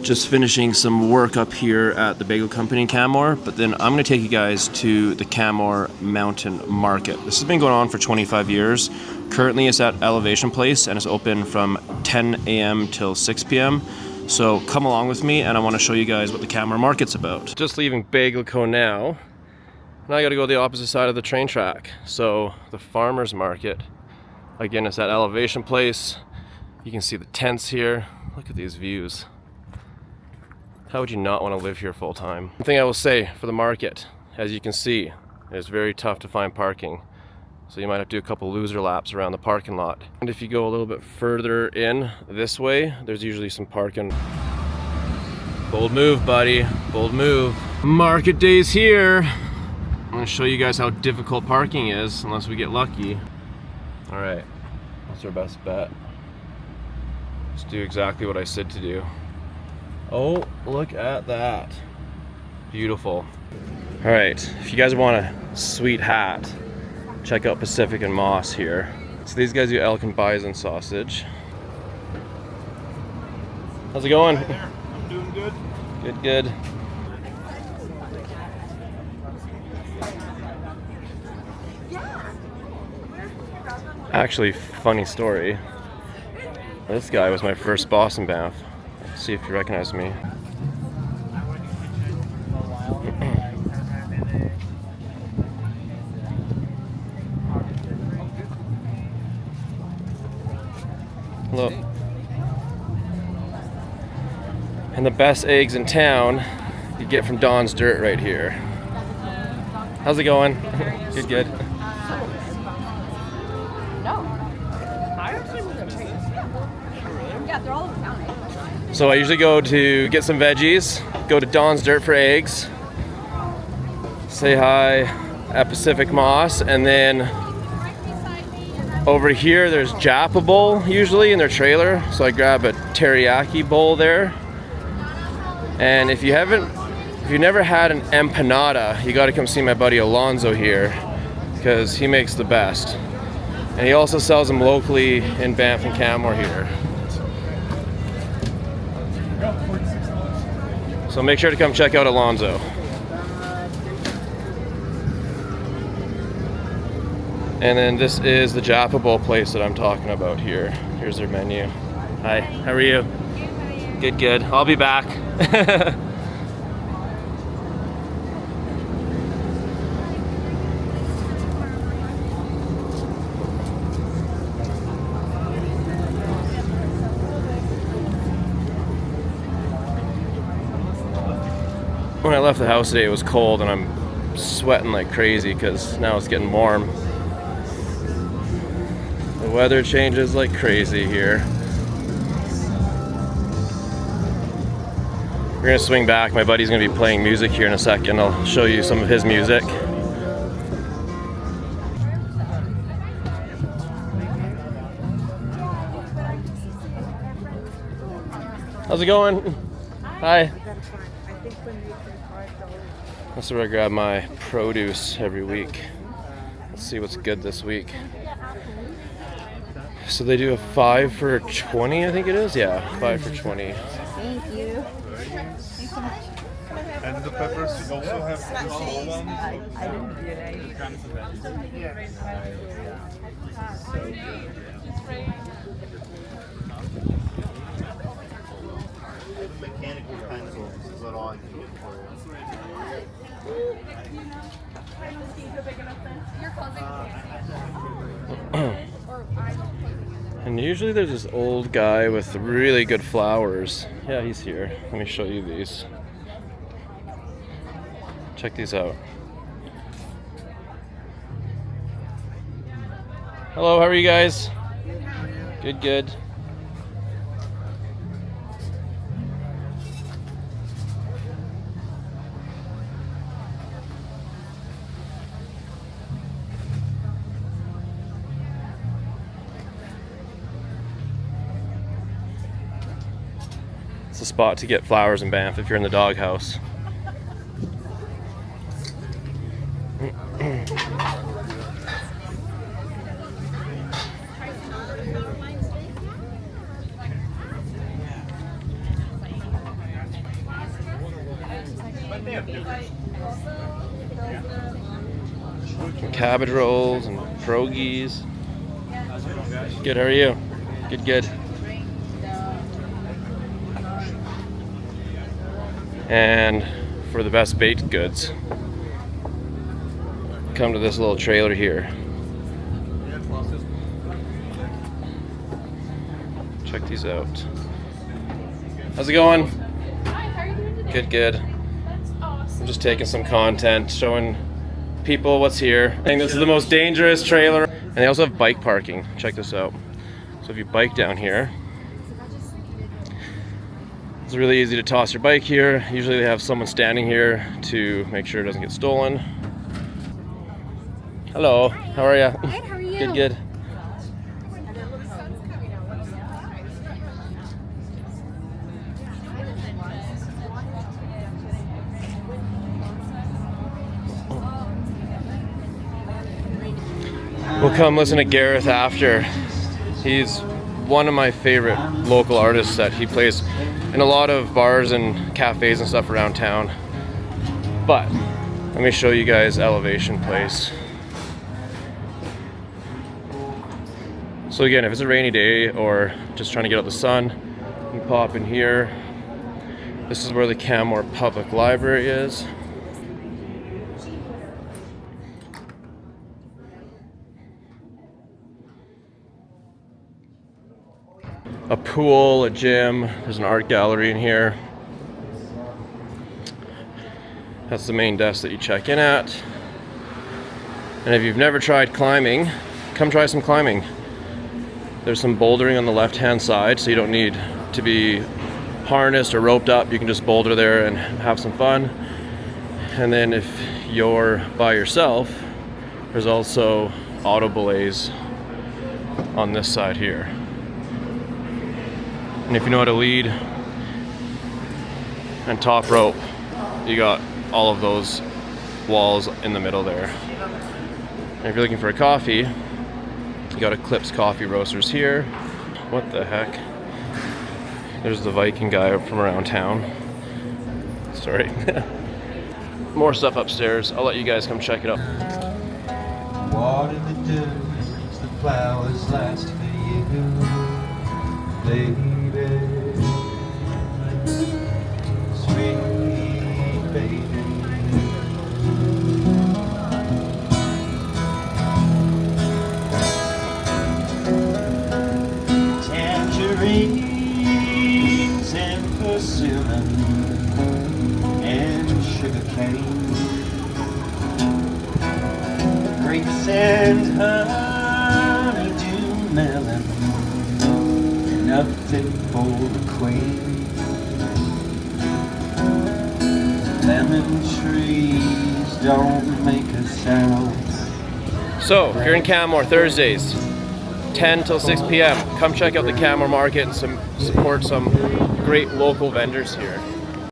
just finishing some work up here at the bagel company in Canmore, but then I'm going to take you guys to the Canmore Mountain Market. This has been going on for 25 years. Currently it's at Elevation Place and it's open from 10 a.m. till 6 p.m. So come along with me and I want to show you guys what the Canmore Market's about. Just leaving Bagel Co now. Now I got to go the opposite side of the train track. So the farmers market, again, it's at Elevation Place. You can see the tents here. Look at these views. How would you not want to live here full time? One thing I will say for the market, as you can see, it's very tough to find parking. So you might have to do a couple loser laps around the parking lot. And if you go a little bit further in this way, there's usually some parking. Bold move, buddy. Bold move. Market day's here. I'm going to show you guys how difficult parking is unless we get lucky. All right, what's our best bet? Let's do exactly what I said to do. Oh, look at that. Beautiful. All right, if you guys want a sweet hat, check out Pacific and Moss here. So these guys do elk and bison sausage. How's it going? Hi there. I'm doing good. Good, good. Actually, funny story. This guy was my first boss in Banff. Let's see if you recognize me. Hello. And the best eggs in town you get from Don's Dirt right here. How's it going? Good, good. Yeah, they're all over town. So I usually go to get some veggies, go to Don's Dirt for eggs, say hi at Pacific Moss, and then over here there's Japa Bowl usually in their trailer, so I grab a teriyaki bowl there. And if you've never had an empanada, you gotta come see my buddy Alonzo here, because he makes the best. And he also sells them locally in Banff and Canmore here. So make sure to come check out Alonzo. And then this is the Japa Bowl place that I'm talking about here. Here's their menu. Hi, how are you? Good, good. I'll be back. When I left the house today, it was cold and I'm sweating like crazy because now it's getting warm. The weather changes like crazy here. We're gonna swing back. My buddy's gonna be playing music here in a second. I'll show you some of his music. How's it going? Hi. That's where I grab my produce every week. Let's see what's good this week. So they do a 5 for 20, I think it is? Yeah, 5 for 20. Thank you. Thanks so much. And the peppers you also have small ones? I didn't do it. Mechanical pencils is what all I can get for you. And usually there's this old guy with really good flowers. Yeah, he's here. Let me show you these. Check these out. Hello, how are you guys? Good, good. It's a spot to get flowers in Banff if you're in the doghouse. Cabbage rolls and pierogies. Good, how are you? Good, good. And for the best baked goods, come to this little trailer here. Check these out. How's it going? Good, good. I'm just taking some content, showing people what's here. I think this is the most dangerous trailer. And they also have bike parking. Check this out. So if you bike down here, it's really easy to toss your bike here. Usually they have someone standing here to make sure it doesn't get stolen. Hello, how are you? Good, how are you? Good, good. We'll come listen to Gareth after. He's one of my favorite local artists that he plays in a lot of bars and cafes and stuff around town. But let me show you guys Elevation Place. So again, if it's a rainy day or just trying to get out the sun, you can pop in here. This is where the Canmore Public Library is. A pool, a gym, there's an art gallery in here. That's the main desk that you check in at. And if you've never tried climbing, come try some climbing. There's some bouldering on the left-hand side, so you don't need to be harnessed or roped up. You can just boulder there and have some fun. And then if you're by yourself, there's also auto belays on this side here. And if you know how to lead and top rope, you got all of those walls in the middle there. And if you're looking for a coffee, you got Eclipse Coffee Roasters here. What the heck? There's the Viking guy from around town. Sorry. More stuff upstairs. I'll let you guys come check it out. Water the dews, the flowers last for you, baby. Sweet baby. Tangerines and persimmon and sugar cane, grapes and honeydew melon, enough fit for the queen. Lemon trees don't make a sound. So, if you're in Canmore Thursdays, 10 till 6 p.m. Come check out the Canmore Market and support some great local vendors here.